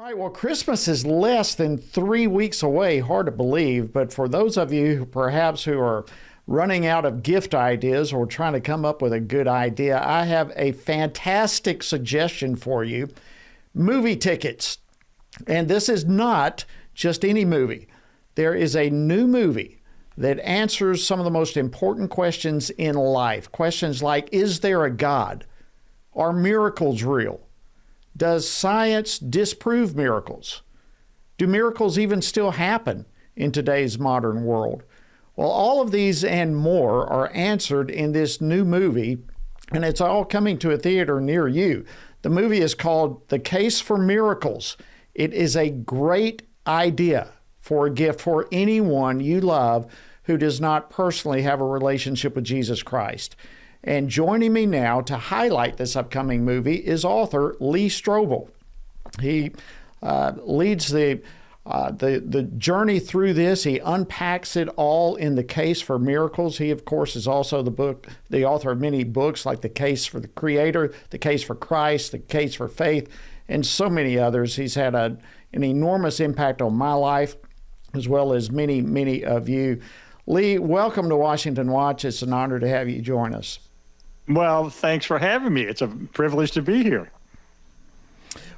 All right, well, Christmas is less than 3 weeks away. Hard to believe, but for those of you who are running out of gift ideas or trying to come up with a good idea, I have a fantastic suggestion for you. Movie tickets. And this is not just any movie. There is a new movie that answers some of the most important questions in life. Questions like, is there a God? Are miracles real? Does science disprove miracles? Do miracles even still happen in today's modern world? Well, all of these and more are answered in this new movie, and it's all coming to a theater near you. The movie is called The Case for Miracles. It is a great idea for a gift for anyone you love who does not personally have a relationship with Jesus Christ. And joining me now to highlight this upcoming movie is author Lee Strobel. He leads the journey through this. He unpacks it all in The Case for Miracles. He, of course, is also the author of many books like The Case for the Creator, The Case for Christ, The Case for Faith, and so many others. He's had an enormous impact on my life, as well as many, many of you. Lee, welcome to Washington Watch. It's an honor to have you join us. Well, thanks for having me. It's a privilege to be here.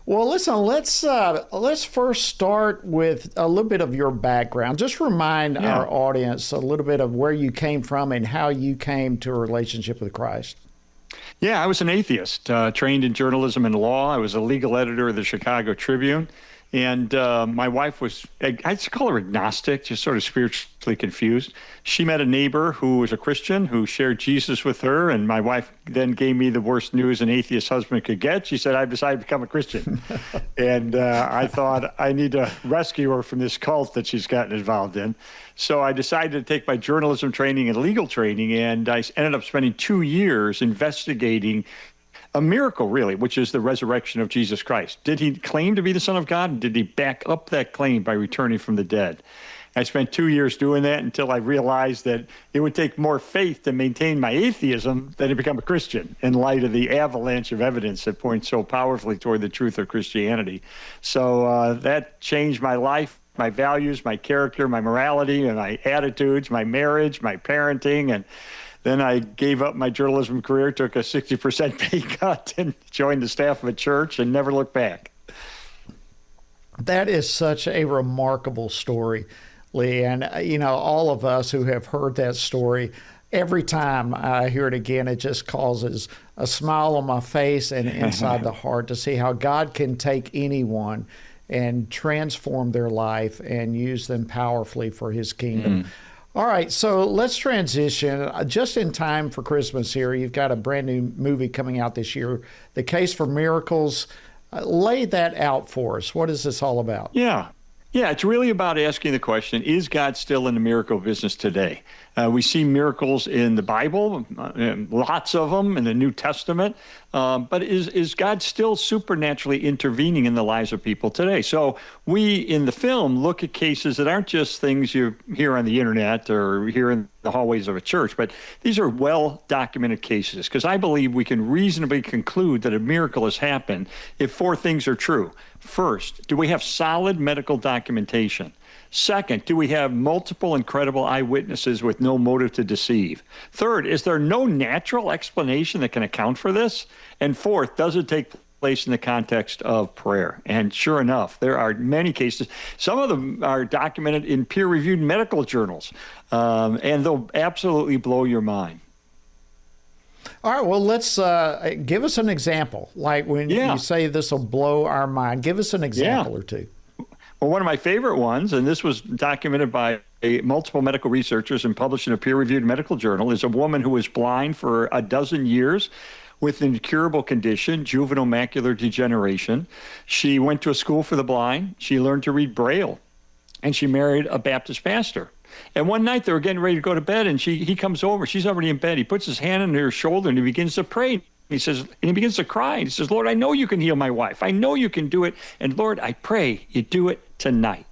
Well, listen, let's first start with a little bit of your background. Just remind our audience a little bit of where you came from and how you came to a relationship with Christ. Yeah, I was an atheist, trained in journalism and law. I was a legal editor of the Chicago Tribune. And my wife was, I'd call her agnostic, just sort of spiritually confused. She met a neighbor who was a Christian who shared Jesus with her. And my wife then gave me the worst news an atheist husband could get. She said, I've decided to become a Christian. And I thought, I need to rescue her from this cult that she's gotten involved in. So I decided to take my journalism training and legal training. And I ended up spending 2 years investigating a miracle, really, which is the resurrection of Jesus Christ. Did he claim to be the Son of God? And did he back up that claim by returning from the dead? I spent 2 years doing that until I realized that it would take more faith to maintain my atheism than to become a Christian in light of the avalanche of evidence that points so powerfully toward the truth of Christianity. So that changed my life, my values, my character, my morality, and my attitudes, my marriage, my parenting, and then I gave up my journalism career, took a 60% pay cut, and joined the staff of a church and never looked back. That is such a remarkable story, Lee. And, all of us who have heard that story, every time I hear it again, it just causes a smile on my face and inside the heart to see how God can take anyone and transform their life and use them powerfully for his kingdom. All right, so let's transition just in time for Christmas here. You've got a brand new movie coming out this year, The Case for Miracles. Lay that out for us. What is this all about? Yeah, it's really about asking the question, is God still in the miracle business today? We see miracles in the Bible, lots of them in the New Testament, but is God still supernaturally intervening in the lives of people today? So we, in the film, look at cases that aren't just things you hear on the internet or hear in the hallways of a church, but these are well-documented cases, because I believe we can reasonably conclude that a miracle has happened if four things are true. First, do we have solid medical documentation? Second, do we have multiple incredible eyewitnesses with no motive to deceive? Third, is there no natural explanation that can account for this? And fourth, does it take place in the context of prayer? And sure enough, there are many cases. Some of them are documented in peer-reviewed medical journals, and they'll absolutely blow your mind. All right, well, let's give us an example. Like when you say this will blow our mind, give us an example or two. Well, one of my favorite ones, and this was documented by multiple medical researchers and published in a peer-reviewed medical journal, is a woman who was blind for a dozen years with an incurable condition, juvenile macular degeneration. She went to a school for the blind. She learned to read Braille, and she married a Baptist pastor. And one night they were getting ready to go to bed, and he comes over. She's already in bed. He puts his hand on her shoulder, and he begins to pray. He says, and he begins to cry. He says, Lord, I know you can heal my wife. I know you can do it. And Lord, I pray you do it tonight.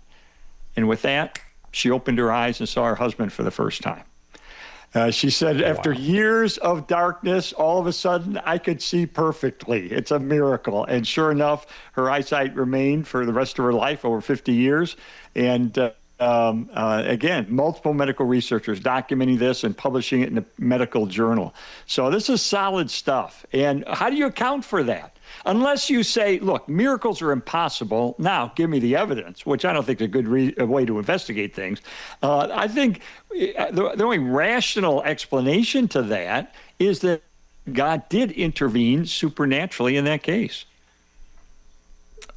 And with that, she opened her eyes and saw her husband for the first time. She said, after years of darkness, all of a sudden I could see perfectly. It's a miracle. And sure enough, her eyesight remained for the rest of her life, over 50 years. And again, multiple medical researchers documenting this and publishing it in a medical journal. So this is solid stuff. And how do you account for that? Unless you say, look, miracles are impossible. Now, give me the evidence, which I don't think is a good way to investigate things. I think the only rational explanation to that is that God did intervene supernaturally in that case.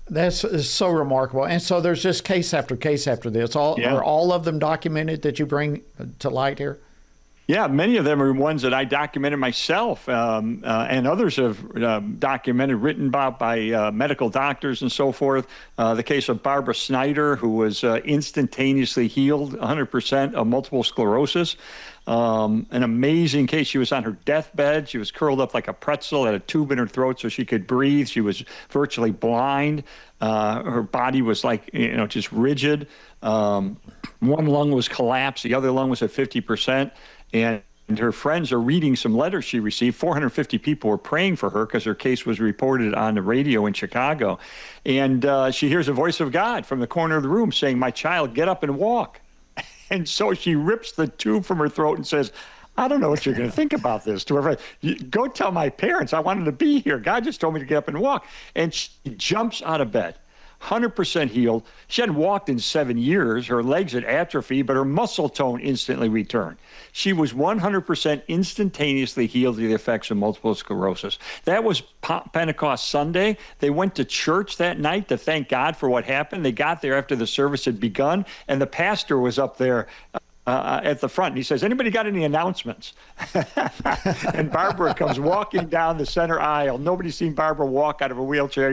That's so remarkable. And so there's just case after case after this. Are all of them documented that you bring to light here? Yeah, many of them are ones that I documented myself, and others have documented, written about by medical doctors and so forth. The case of Barbara Snyder, who was instantaneously healed 100% of multiple sclerosis. An amazing case. She was on her deathbed. She was curled up like a pretzel, had a tube in her throat so she could breathe. She was virtually blind. Her body was like, just rigid. One lung was collapsed. The other lung was at 50%. And her friends are reading some letters she received. 450 people were praying for her because her case was reported on the radio in Chicago. And she hears a voice of God from the corner of the room saying, "My child, get up and walk." And so she rips the tube from her throat and says, "I don't know what you're going to think about this." To her friend, "Go tell my parents I wanted to be here. God just told me to get up and walk." And she jumps out of bed. 100% healed. She hadn't walked in 7 years. Her legs had atrophied, but her muscle tone instantly returned. She was 100% instantaneously healed of the effects of multiple sclerosis. That was Pentecost Sunday. They went to church that night to thank God for what happened. They got there after the service had begun, and the pastor was up there at the front. And he says, "Anybody got any announcements?" And Barbara comes walking down the center aisle. Nobody's seen Barbara walk out of a wheelchair,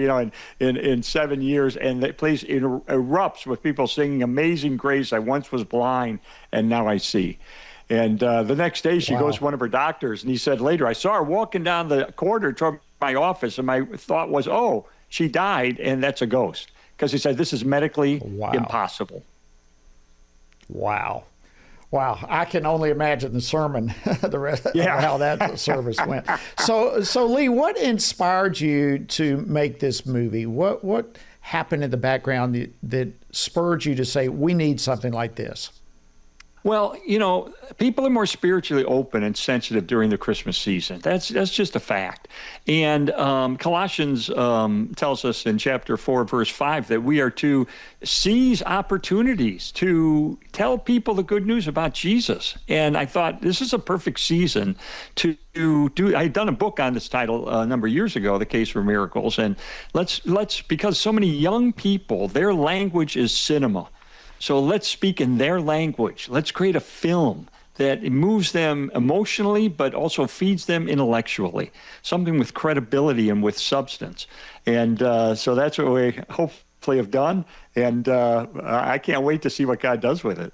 in 7 years. And the place erupts with people singing "Amazing Grace. I once was blind, and now I see." And the next day she goes to one of her doctors, and he said later, "I saw her walking down the corridor toward my office, and my thought was, oh, she died, and that's a ghost." Because he said, this is medically impossible. Wow. Wow, I can only imagine the sermon, the rest of how that service went. So Lee, what inspired you to make this movie? What happened in the background that spurred you to say, we need something like this? Well, people are more spiritually open and sensitive during the Christmas season. That's just a fact. And Colossians tells us in chapter 4, verse 5, that we are to seize opportunities to tell people the good news about Jesus. And I thought this is a perfect season to do. I had done a book on this title a number of years ago, The Case for Miracles. And let's because so many young people, their language is cinema. So let's speak in their language. Let's create a film that moves them emotionally, but also feeds them intellectually, something with credibility and with substance. And so that's what we hopefully have done. And I can't wait to see what God does with it.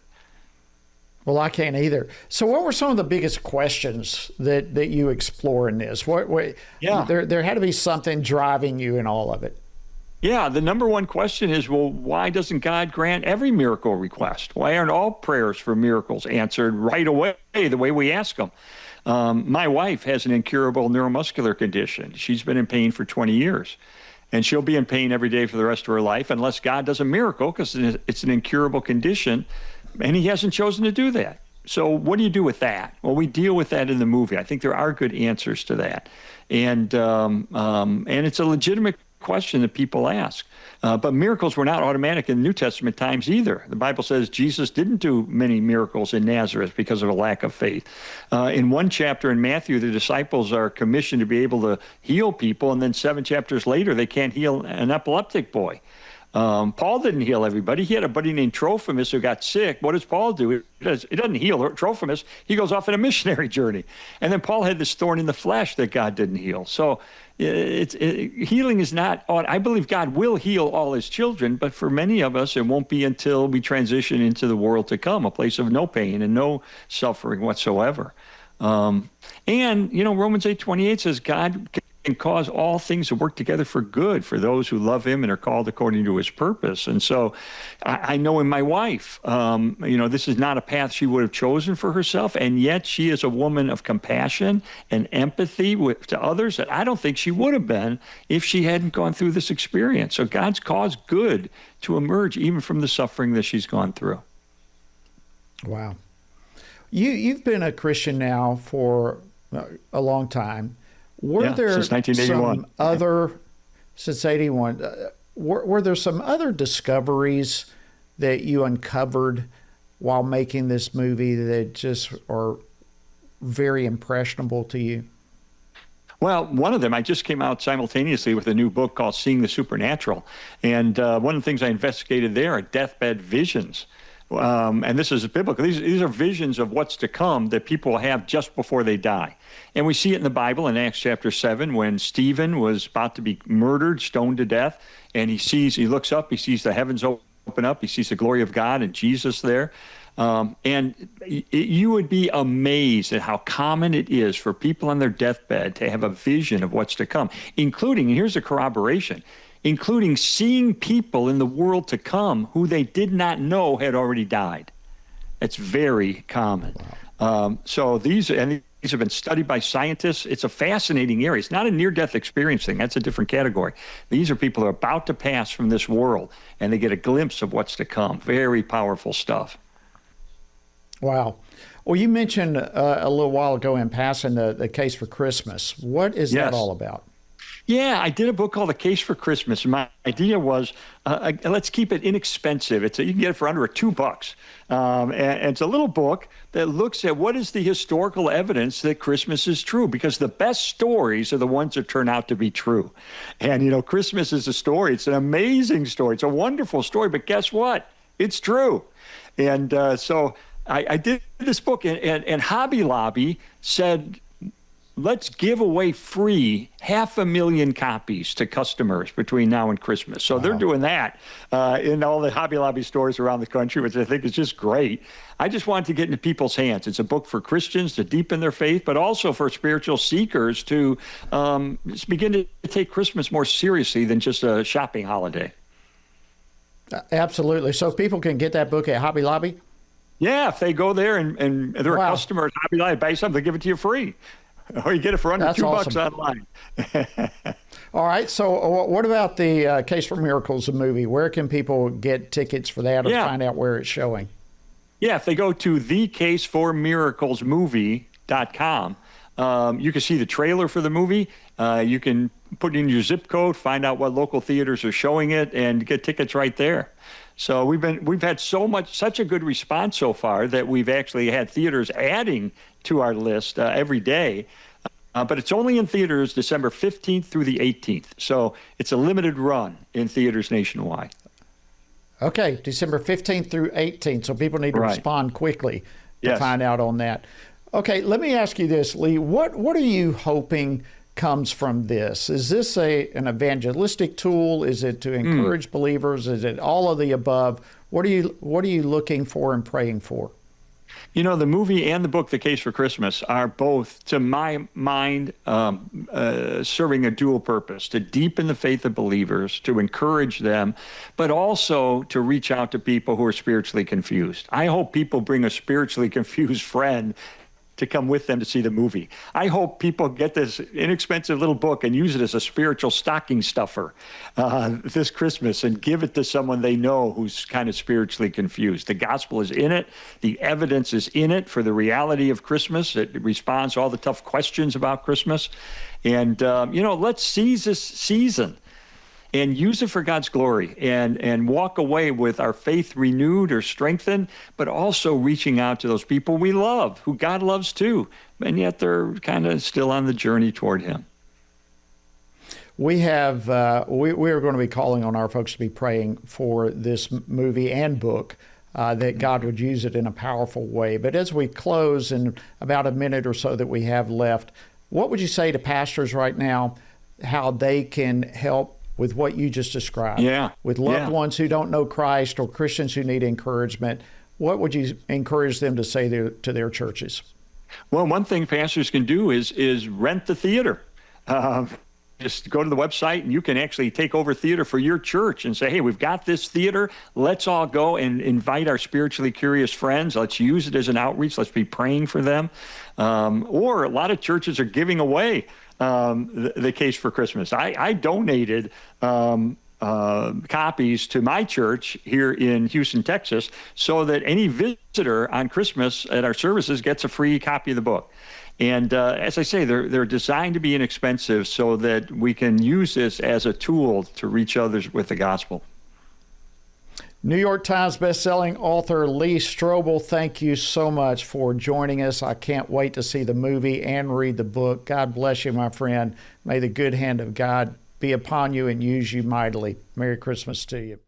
Well, I can't either. So what were some of the biggest questions that you explore in this? There had to be something driving you in all of it. Yeah, the number one question is, well, why doesn't God grant every miracle request? Why aren't all prayers for miracles answered right away the way we ask them? My wife has an incurable neuromuscular condition. She's been in pain for 20 years, and she'll be in pain every day for the rest of her life unless God does a miracle, because it's an incurable condition, and he hasn't chosen to do that. So what do you do with that? Well, we deal with that in the movie. I think there are good answers to that. And it's a legitimate question that people ask. But miracles were not automatic in New Testament times either. The Bible says Jesus didn't do many miracles in Nazareth because of a lack of faith. In one chapter in Matthew, the disciples are commissioned to be able to heal people, and then 7 chapters later, they can't heal an epileptic boy. Paul didn't heal everybody. He had a buddy named Trophimus who got sick. What does Paul do? He doesn't heal Trophimus. He goes off on a missionary journey. And then Paul had this thorn in the flesh that God didn't heal. So healing is not, I believe God will heal all his children, but for many of us, it won't be until we transition into the world to come, a place of no pain and no suffering whatsoever. Romans 8:28 says God cause all things to work together for good for those who love him and are called according to his purpose. And so I know in my wife, this is not a path she would have chosen for herself. And yet she is a woman of compassion and empathy to others that I don't think she would have been if she hadn't gone through this experience. So God's caused good to emerge even from the suffering that she's gone through. Wow. You've been a Christian now for a long time. Were there since 1981. Since 81, were there some other discoveries that you uncovered while making this movie that just are very impressionable to you? Well, one of them, I just came out simultaneously with a new book called Seeing the Supernatural. And one of the things I investigated there are deathbed visions. And this is biblical. These are visions of what's to come that people have just before they die. And we see it in the Bible in Acts chapter 7 when Stephen was about to be murdered, stoned to death, and he looks up, he sees the heavens open up, he sees the glory of God and Jesus there. You would be amazed at how common it is for people on their deathbed to have a vision of what's to come, including, and here's a corroboration, including seeing people in the world to come who they did not know had already died. It's very common. Wow. So these have been studied by scientists. It's a fascinating area. It's not a near-death experience thing. That's a different category. These are people who are about to pass from this world, and they get a glimpse of what's to come. Very powerful stuff. Wow. Well, you mentioned a little while ago in passing the Case for Christmas. What is that all about? Yeah, I did a book called The Case for Christmas. My idea was, let's keep it inexpensive. You can get it for under $2. And it's a little book that looks at what is the historical evidence that Christmas is true, because the best stories are the ones that turn out to be true. And, Christmas is a story. It's an amazing story. It's a wonderful story. But guess what? It's true. And so I did this book, and Hobby Lobby said, let's give away free 500,000 copies to customers between now and Christmas. So they're doing that in all the Hobby Lobby stores around the country, which I think is just great. I just wanted to get into people's hands. It's a book for Christians to deepen their faith, but also for spiritual seekers to begin to take Christmas more seriously than just a shopping holiday. Absolutely. So people can get that book at Hobby Lobby? Yeah, if they go there and they're a customer at Hobby Lobby, buy something, they give it to you free. Or you get it for under $2 online. All right. So what about the Case for Miracles, the movie? Where can people get tickets for that or find out where it's showing? Yeah, if they go to thecaseformiraclesmovie.com, you can see the trailer for the movie. You can put in your zip code, find out what local theaters are showing it, and get tickets right there. So we've had such a good response so far that we've actually had theaters adding to our list every day. But it's only in theaters December 15th through the 18th. So it's a limited run in theaters nationwide. Okay, December 15th through 18th. So people need to respond quickly to find out on that. Okay, let me ask you this, Lee. What are you hoping comes from this? Is this an evangelistic tool? Is it to encourage believers? Is it all of the above? What are you looking for and praying for? The movie and the book, The Case for Christmas, are both, to my mind, serving a dual purpose: to deepen the faith of believers, to encourage them, but also to reach out to people who are spiritually confused. I hope people bring a spiritually confused friend to come with them to see the movie. I hope people get this inexpensive little book and use it as a spiritual stocking stuffer this Christmas and give it to someone they know who's kind of spiritually confused. The gospel is in it. The evidence is in it for the reality of Christmas. It responds to all the tough questions about Christmas. And, let's seize this season and use it for God's glory and walk away with our faith renewed or strengthened, but also reaching out to those people we love, who God loves too, and yet they're kind of still on the journey toward him. We have we are going to be calling on our folks to be praying for this movie and book, that God would use it in a powerful way. But as we close in about a minute or so that we have left, what would you say to pastors right now, how they can help with what you just described, with loved ones who don't know Christ or Christians who need encouragement? What would you encourage them to say to their churches? Well, one thing pastors can do is rent the theater. just go to the website and you can actually take over theater for your church and say, hey, we've got this theater. Let's all go and invite our spiritually curious friends. Let's use it as an outreach. Let's be praying for them. Or a lot of churches are giving away the Case for Christmas. I donated copies to my church here in Houston, Texas, so that any visitor on Christmas at our services gets a free copy of the book. And as I say, they're designed to be inexpensive so that we can use this as a tool to reach others with the gospel. New York Times bestselling author Lee Strobel, thank you so much for joining us. I can't wait to see the movie and read the book. God bless you, my friend. May the good hand of God be upon you and use you mightily. Merry Christmas to you.